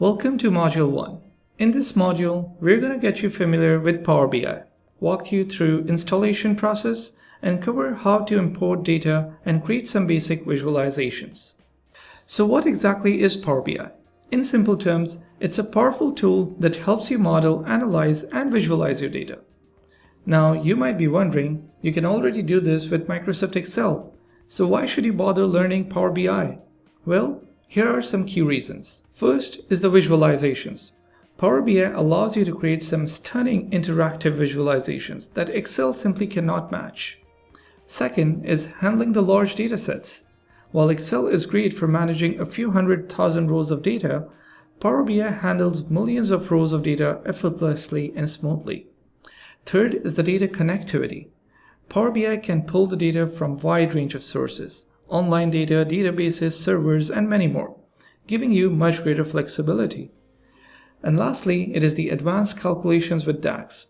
Welcome to Module 1. In this module, we're going to get you familiar with Power BI, walk you through installation process, and cover how to import data and create some basic visualizations. So what exactly is Power BI? In simple terms, it's a powerful tool that helps you model, analyze, and visualize your data. Now, you might be wondering, you can already do this with Microsoft Excel, so why should you bother learning Power BI? Well, here are some key reasons. First is the visualizations. Power BI allows you to create some stunning interactive visualizations that Excel simply cannot match. Second is handling the large data sets. While Excel is great for managing a few 100,000 rows of data, Power BI handles millions of rows of data effortlessly and smoothly. Third is the data connectivity. Power BI can pull the data from a wide range of sources, online data, databases, servers, and many more, giving you much greater flexibility. And lastly, it is the advanced calculations with DAX.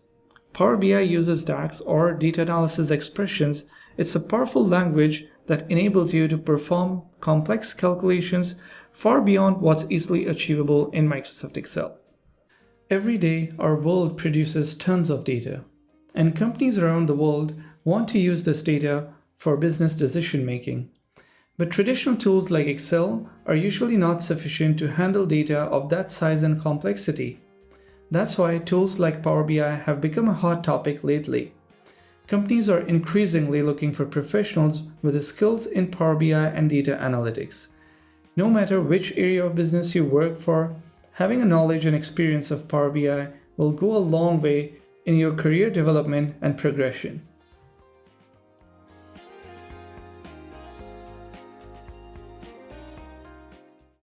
Power BI uses DAX, or data analysis expressions. It's a powerful language that enables you to perform complex calculations far beyond what's easily achievable in Microsoft Excel. Every day, our world produces tons of data, and companies around the world want to use this data for business decision making. But traditional tools like Excel are usually not sufficient to handle data of that size and complexity. That's why tools like Power BI have become a hot topic lately. Companies are increasingly looking for professionals with the skills in Power BI and data analytics. No matter which area of business you work for, having a knowledge and experience of Power BI will go a long way in your career development and progression.